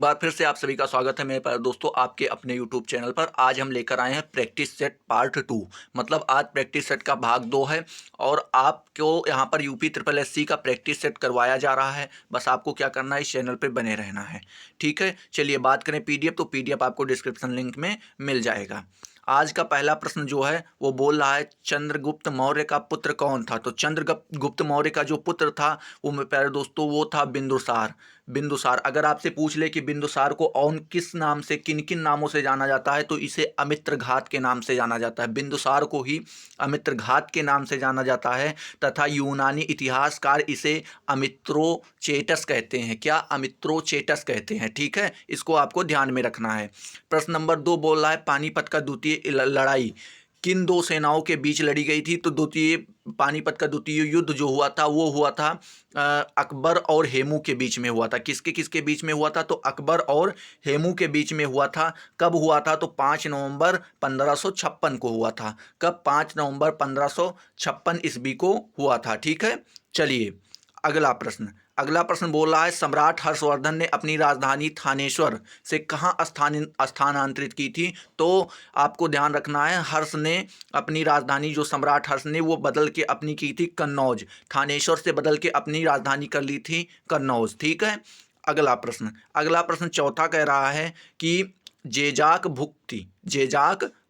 बार फिर से आप सभी का स्वागत है मेरे प्यारे दोस्तों आपके अपने यूट्यूब चैनल पर। आज हम लेकर आए हैं प्रैक्टिस सेट पार्ट 2। मतलब आज प्रैक्टिस सेट का भाग 2 है और आपको यहाँ पर यूपी ट्रिपल एससी का प्रैक्टिस सेट करवाया जा रहा है। बस आपको क्या करना है, इस चैनल पर बने रहना है। ठीक है, चलिए बात करें पीडीएफ, तो पीडीएफ आपको डिस्क्रिप्शन लिंक में मिल जाएगा। आज का पहला प्रश्न जो है वो बोल रहा है चंद्रगुप्त मौर्य का पुत्र कौन था। तो चंद्रगुप्त मौर्य का जो पुत्र था वो मेरे प्यारे दोस्तों वो था बिंदुसार। बिंदुसार अगर आपसे पूछ ले कि बिंदुसार को और किस नाम से, किन किन नामों से जाना जाता है, तो इसे अमित्रघात के नाम से जाना जाता है। बिंदुसार को ही अमित्रघात के नाम से जाना जाता है तथा यूनानी इतिहासकार इसे अमित्रोचेटस कहते हैं। क्या? अमित्रोचेटस कहते हैं। ठीक है, इसको आपको ध्यान में रखना है। प्रश्न नंबर 2 बोल रहा है पानीपत का द्वितीय लड़ाई किन दो सेनाओं के बीच लड़ी गई थी। तो पानीपत का द्वितीय युद्ध जो हुआ था वो हुआ था अकबर और हेमू के बीच में हुआ था। किसके किसके बीच में हुआ था? तो अकबर और हेमू के बीच में हुआ था। कब हुआ था? तो 5 नवंबर 1556 को हुआ था। कब? 5 नवंबर 1556 ईस्वी को हुआ था। ठीक है, चलिए अगला प्रश्न बोल रहा है सम्राट हर्षवर्धन ने अपनी राजधानी थानेश्वर से कहाँ स्थानांतरित की थी। तो आपको ध्यान रखना है, हर्ष ने अपनी राजधानी, जो सम्राट हर्ष ने, वो बदल के अपनी की थी कन्नौज। थानेश्वर से बदल के अपनी राजधानी कर ली थी कन्नौज। ठीक है, अगला प्रश्न चौथा कह रहा है कि जेजाक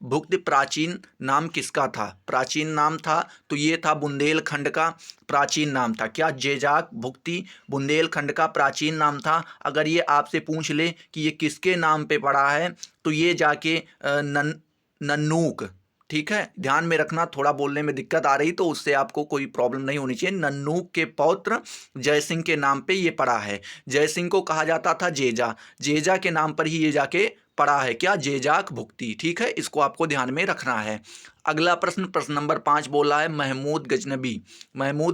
भुक्ति प्राचीन नाम किसका था। प्राचीन नाम था तो ये था बुंदेलखंड का प्राचीन नाम था। क्या? जेजाक भुक्ति बुंदेलखंड का प्राचीन नाम था। अगर ये आपसे पूछ ले कि ये किसके नाम पे पड़ा है, तो ये जाके नन्नूक। ठीक है, ध्यान में रखना, थोड़ा बोलने में दिक्कत आ रही तो उससे आपको कोई प्रॉब्लम नहीं होनी चाहिए। नन्नूक के पौत्र जयसिंह के नाम पे ये पड़ा है। जयसिंह को कहा जाता था जेजा, जेजा के नाम पर ही ये जाके पड़ा है। क्या? जेजाक भुक्ति। ठीक है, इसको आपको ध्यान में रखना है। अगला प्रश्न नंबर 5 बोला है महमूद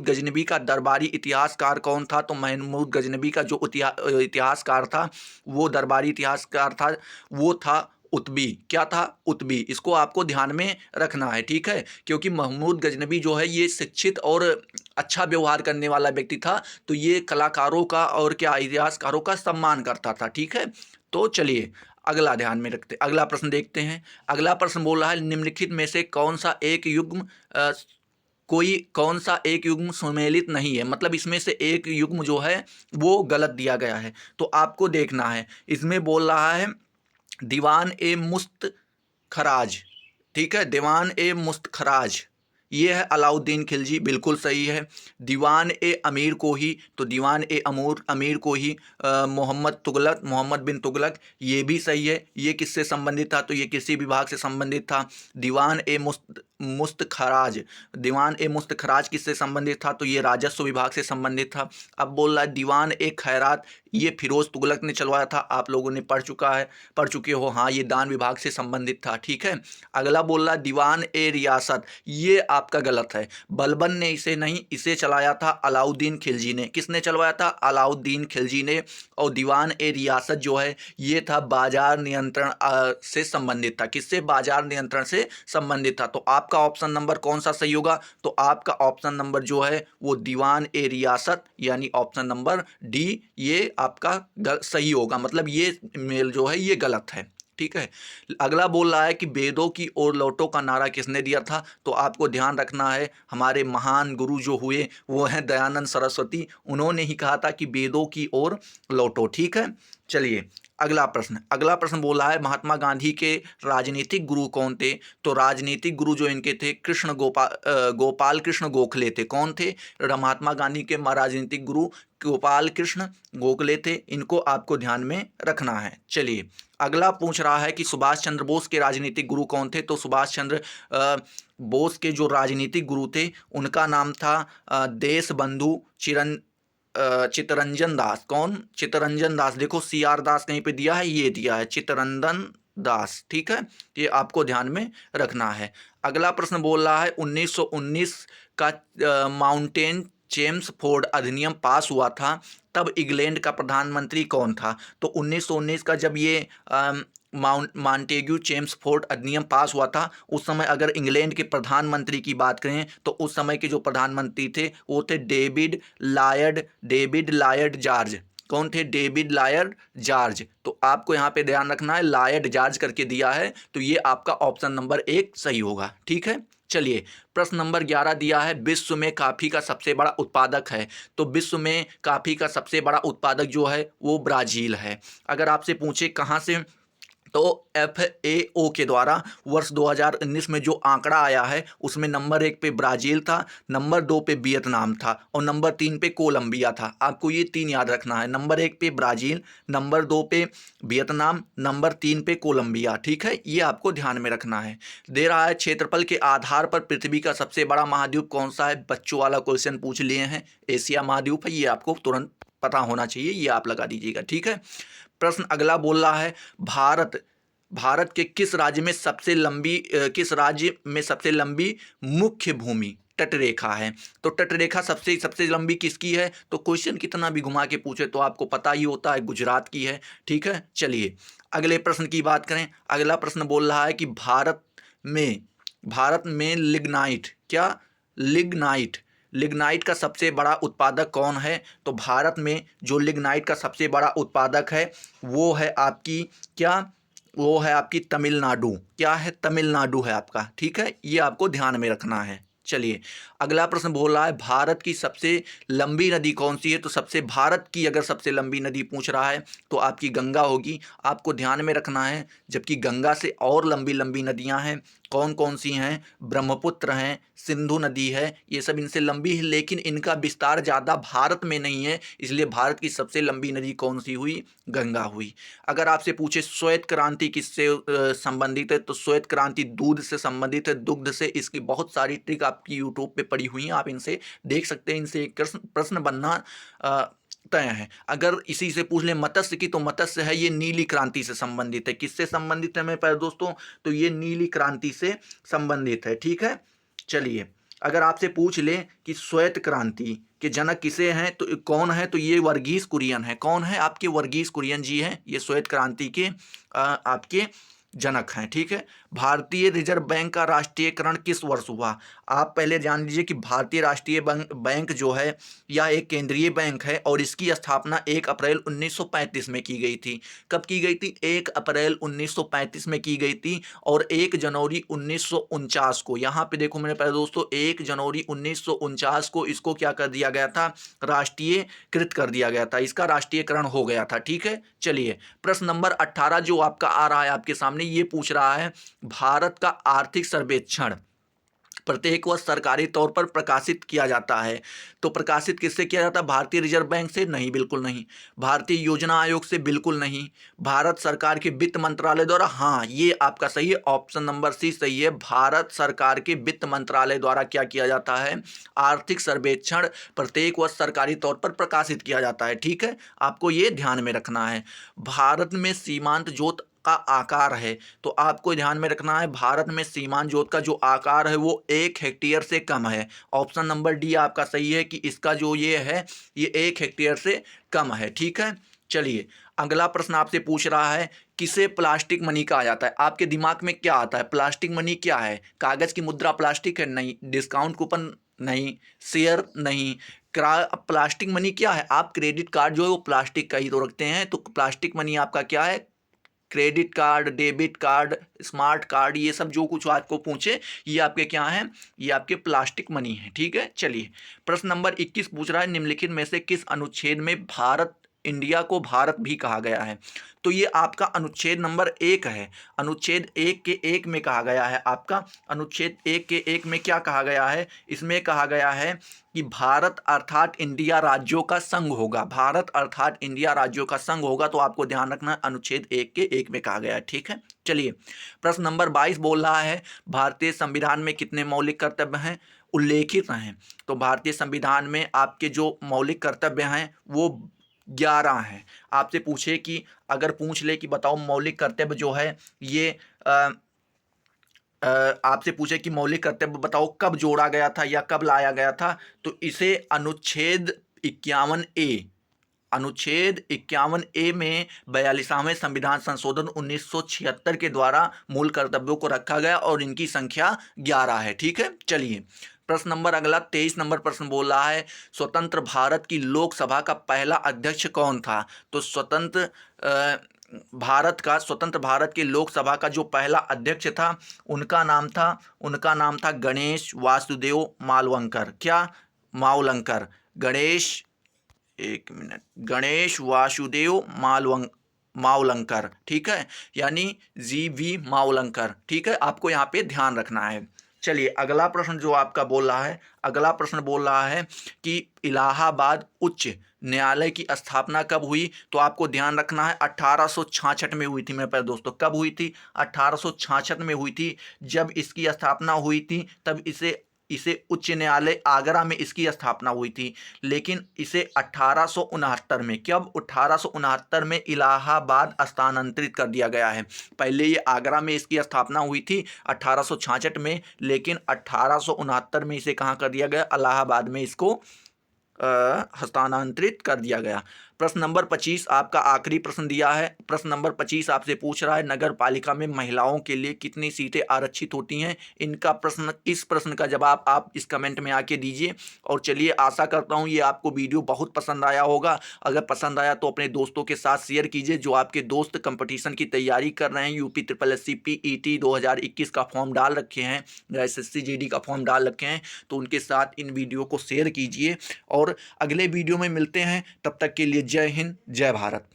गजनबी का दरबारी इतिहासकार कौन था। तो महमूद गजनबी का जो इतिहासकार था, वो दरबारी इतिहासकार था, वो था उतबी। क्या था? उतबी। इसको आपको ध्यान में रखना है। ठीक है, क्योंकि महमूद गजनबी जो है ये शिक्षित और अच्छा व्यवहार करने वाला व्यक्ति था, तो ये कलाकारों का और क्या इतिहासकारों का सम्मान करता था। ठीक है, तो चलिए अगला प्रश्न देखते हैं। अगला प्रश्न बोल रहा है निम्नलिखित में से कौन सा एक युग्म सुमेलित नहीं है। मतलब इसमें से एक युग्म जो है वो गलत दिया गया है। तो आपको देखना है, इसमें बोल रहा है दीवान ए मुस्त खराज। ठीक है, दीवान ए मुस्त खराज ये है अलाउद्दीन खिलजी, बिल्कुल सही है। दीवान ए अमीर को ही, तो दीवान ए अमीर को ही मोहम्मद बिन तुगलक, ये भी सही है। ये किससे संबंधित था? तो ये किसी विभाग से संबंधित था। दीवान ए मुस्त खराज किससे संबंधित था? तो ये राजस्व विभाग से संबंधित था। अब बोल रहा है दीवान ए खैरात, ये फिरोज तुगलक ने चलवाया था। आप लोगों ने पढ़ चुके हो, हाँ, ये दान विभाग से संबंधित था। ठीक है, अगला बोल रहा है दीवान ए रियासत, ये आपका गलत है। बलबन ने इसे नहीं, इसे चलाया था अलाउद्दीन खिलजी ने। किसने चलवाया था? अलाउद्दीन खिलजी ने। और दीवान ए रियासत जो है ये था बाजार नियंत्रण से संबंधित था। किससे? बाजार नियंत्रण से संबंधित था। तो आपका ऑप्शन नंबर कौन सा सही होगा? तो आपका ऑप्शन नंबर जो है वो दीवान ए रियासत, यानी ऑप्शन नंबर डी, ये आपका सही होगा। मतलब ये मेल जो है ये गलत है। ठीक है, अगला बोल रहा है कि वेदों की ओर लौटो का नारा किसने दिया था। तो आपको ध्यान रखना है, हमारे महान गुरु जो हुए वो हैं दयानंद सरस्वती। उन्होंने ही कहा था कि वेदों की ओर लौटो। ठीक है, चलिए अगला प्रश्न बोला है महात्मा गांधी के राजनीतिक गुरु कौन थे। तो राजनीतिक गुरु जो इनके थे गोपाल कृष्ण गोखले थे। कौन थे? महात्मा गांधी के राजनीतिक गुरु गोपाल कृष्ण गोखले थे। इनको आपको ध्यान में रखना है। चलिए अगला पूछ रहा है कि सुभाष चंद्र बोस के राजनीतिक गुरु कौन थे। तो सुभाष चंद्र बोस के जो राजनीतिक गुरु थे उनका नाम था देश बंधु चित्तरंजन दास। कौन? चित्तरंजन दास। देखो CR दास कहीं पे दिया है, ये दिया है चित्तरंजन दास। ठीक है, ये आपको ध्यान में रखना है। अगला प्रश्न बोल रहा है 1919 का माउंटेन चेम्सफोर्ड अधिनियम पास हुआ था, तब इंग्लैंड का प्रधानमंत्री कौन था। तो 1919 का जब ये मॉन्टेग्यू चेम्सफोर्ड अधिनियम पास हुआ था, उस समय अगर इंग्लैंड के प्रधानमंत्री की बात करें तो उस समय के जो प्रधानमंत्री थे वो थे डेविड लॉयड जॉर्ज। कौन थे? David Lloyd George. तो आपको यहाँ पे ध्यान रखना है, लॉयड जॉर्ज करके दिया है, तो ये आपका ऑप्शन नंबर 1 सही होगा। ठीक है, चलिए प्रश्न नंबर 11 दिया है, विश्व में कॉफी का सबसे बड़ा उत्पादक है। तो विश्व में कॉफी का सबसे बड़ा उत्पादक जो है वो ब्राजील है। अगर आपसे पूछे कहाँ से, तो FAO के द्वारा वर्ष 2019 में जो आंकड़ा आया है उसमें नंबर 1 पे ब्राज़ील था, नंबर 2 पे वियतनाम था और नंबर 3 पे कोलंबिया था। आपको ये 3 याद रखना है, नंबर 1 पे ब्राज़ील, नंबर 2 पे वियतनाम, नंबर 3 पे कोलंबिया। ठीक है, ये आपको ध्यान में रखना है। दे रहा है, क्षेत्रफल के आधार पर पृथ्वी का सबसे बड़ा महाद्वीप कौन सा है? बच्चों वाला क्वेश्चन पूछ लिए हैं, एशिया महाद्वीप है, ये आपको तुरंत पता होना चाहिए, ये आप लगा दीजिएगा। ठीक है, प्रश्न अगला बोल रहा है, भारत के किस राज्य में सबसे लंबी मुख्य भूमि तटरेखा है? तो तटरेखा सबसे लंबी किसकी है? तो क्वेश्चन कितना भी घुमा के पूछे तो आपको पता ही होता है, गुजरात की है। ठीक है, चलिए अगले प्रश्न की बात करें। अगला प्रश्न बोल रहा है कि भारत में लिग्नाइट का सबसे बड़ा उत्पादक कौन है? तो भारत में जो लिग्नाइट का सबसे बड़ा उत्पादक है वो है आपकी तमिलनाडु। क्या है? तमिलनाडु है आपका। ठीक है, ये आपको ध्यान में रखना है। चलिए अगला प्रश्न बोल रहा है, भारत की सबसे लंबी नदी कौन सी है? तो भारत की अगर सबसे लंबी नदी पूछ रहा है तो आपकी गंगा होगी, आपको ध्यान में रखना है। जबकि गंगा से और लंबी लंबी नदियां हैं, कौन कौन सी हैं? ब्रह्मपुत्र हैं, सिंधु नदी है, ये सब इनसे लंबी है, लेकिन इनका विस्तार ज़्यादा भारत में नहीं है, इसलिए भारत की सबसे लंबी नदी कौन सी हुई? गंगा हुई। अगर आपसे पूछे श्वेत क्रांति किससे संबंधित है? तो श्वेत क्रांति दूध से संबंधित है, दुग्ध से। इसकी बहुत सारी ट्रिक आपकी यूट्यूब पे पड़ी हुई हैं, आप इनसे देख सकते हैं, इनसे एक प्रश्न बनना तय है। अगर इसी से पूछ लें मत्स्य की, तो मत्स्य है, ये नीली क्रांति से संबंधित है। किससे संबंधित है मेरे प्यारे दोस्तों? तो ये नीली क्रांति से संबंधित है। ठीक है, चलिए अगर आपसे पूछ लें कि श्वेत क्रांति के जनक किसे हैं, तो कौन है? तो ये वर्गीस कुरियन है। कौन है? आपके वर्गीस कुरियन जी हैं, ये श्वेत क्रांति के आपके जनक हैं। ठीक है, भारतीय रिजर्व बैंक का राष्ट्रीयकरण किस वर्ष हुआ? आप पहले जान लीजिए कि भारतीय राष्ट्रीय बैंक जो है यह एक केंद्रीय बैंक है और इसकी स्थापना 1 अप्रैल 1935 में की गई थी। कब की गई थी? 1 अप्रैल 1935 में की गई थी। और 1 जनवरी 1949 को, यहाँ पे देखो मेरे प्यारे दोस्तों, 1 जनवरी 1949 को इसको क्या कर दिया गया था? राष्ट्रीयकृत कर दिया गया था, इसका राष्ट्रीयकरण हो गया था। ठीक है, चलिए प्रश्न नंबर 18 जो आपका आ रहा है आपके सामने, ये पूछ रहा है, भारत का आर्थिक सर्वेक्षण प्रत्येक वर्ष सरकारी तौर पर प्रकाशित किया जाता है। तो प्रकाशित किससे किया जाता है? भारतीय रिजर्व बैंक से? नहीं, बिल्कुल नहीं। भारतीय योजना आयोग से? बिल्कुल नहीं। भारत सरकार के वित्त मंत्रालय द्वारा? हाँ, ये आपका सही है, ऑप्शन नंबर सी सही है। भारत सरकार के वित्त मंत्रालय द्वारा क्या किया जाता है? आर्थिक सर्वेक्षण प्रत्येक वर्ष सरकारी तौर पर प्रकाशित किया जाता है। ठीक है, आपको ये ध्यान में रखना है। भारत में सीमांत जोत का आकार है, तो आपको ध्यान में रखना है, भारत में सीमांत जोत का जो आकार है वो 1 हेक्टेयर से कम है। ऑप्शन नंबर डी आपका सही है कि इसका जो ये है ये 1 हेक्टेयर से कम है। ठीक है, चलिए अगला प्रश्न आपसे पूछ रहा है, किसे प्लास्टिक मनी कहा जाता है? आपके दिमाग में क्या आता है? प्लास्टिक मनी क्या है? कागज की मुद्रा प्लास्टिक है? नहीं। Discount coupon? नहीं। शेयर? नहीं। प्लास्टिक मनी क्या है? आप क्रेडिट कार्ड जो है वो प्लास्टिक का ही तो रखते हैं, तो प्लास्टिक मनी आपका क्या है? Credit card, debit card, smart card, ये सब जो कुछ आपको पूछे ये आपके क्या हैं? ये आपके प्लास्टिक मनी है। ठीक है, चलिए प्रश्न नंबर 21 पूछ रहा है, निम्नलिखित में से किस अनुच्छेद में इंडिया को भारत भी कहा गया है? तो ये आपका अनुच्छेद नंबर 1 है। अनुच्छेद 1 के 1 में कहा गया है, आपका अनुच्छेद 1 के 1 में क्या कहा गया है? इसमें कहा गया है कि भारत अर्थात इंडिया राज्यों का संघ होगा। भारत अर्थात इंडिया राज्यों का संघ होगा, तो आपको ध्यान रखना अनुच्छेद 1 के 1 में कहा गया है। ठीक है, चलिए प्रश्न नंबर 22 बोल रहा है, भारतीय संविधान में कितने मौलिक कर्तव्य हैं उल्लेखित हैं? तो भारतीय संविधान में आपके जो मौलिक कर्तव्य हैं वो 11 हैं। आपसे पूछे कि अगर पूछ ले कि बताओ मौलिक कर्तव्य जो है ये आपसे पूछे कि मौलिक कर्तव्य बताओ कब जोड़ा गया था या कब लाया गया था, तो इसे अनुच्छेद 51A में 42वें संविधान संशोधन 1976 के द्वारा मूल कर्तव्यों को रखा गया और इनकी संख्या 11 है। ठीक है, चलिए प्रश्न नंबर अगला 23 नंबर प्रश्न बोल रहा है, स्वतंत्र भारत की लोकसभा का पहला अध्यक्ष कौन था? तो स्वतंत्र भारत की लोकसभा का जो पहला अध्यक्ष था उनका नाम था गणेश वासुदेव मालवंकर। क्या? मावलंकर। गणेश वासुदेव मावलंकर, ठीक है, यानी GV मावलंकर, ठीक है, आपको यहाँ पे ध्यान रखना है। चलिए अगला प्रश्न जो आपका बोल रहा है, अगला प्रश्न बोल रहा है कि इलाहाबाद उच्च न्यायालय की स्थापना कब हुई? तो आपको ध्यान रखना है 1866 में हुई थी मेरे प्यारे दोस्तों। कब हुई थी? 1866 में हुई थी। जब इसकी स्थापना हुई थी तब इसे इसे उच्च न्यायालय आगरा में इसकी स्थापना हुई थी, लेकिन इसे 1869 में, कब? 1869 में इलाहाबाद स्थानांतरित कर दिया गया है। पहले ये आगरा में इसकी स्थापना हुई थी 1866 में, लेकिन 1869 में इसे कहाँ कर दिया गया? इलाहाबाद में इसको हस्तांतरित कर दिया गया। प्रश्न नंबर 25 आपका आखिरी प्रश्न दिया है। प्रश्न नंबर 25 आपसे पूछ रहा है, नगर पालिका में महिलाओं के लिए कितनी सीटें आरक्षित होती हैं? इस प्रश्न का जवाब आप इस कमेंट में आके दीजिए। और चलिए, आशा करता हूँ ये आपको वीडियो बहुत पसंद आया होगा। अगर पसंद आया तो अपने दोस्तों के साथ शेयर कीजिए। जो आपके दोस्त कंपटीशन की तैयारी कर रहे हैं, UP PET 2021 का फॉर्म डाल रखे हैं या SSC GD का फॉर्म डाल रखे हैं, तो उनके साथ इन वीडियो को शेयर कीजिए। और अगले वीडियो में मिलते हैं, तब तक के लिए जय हिंद, जय भारत।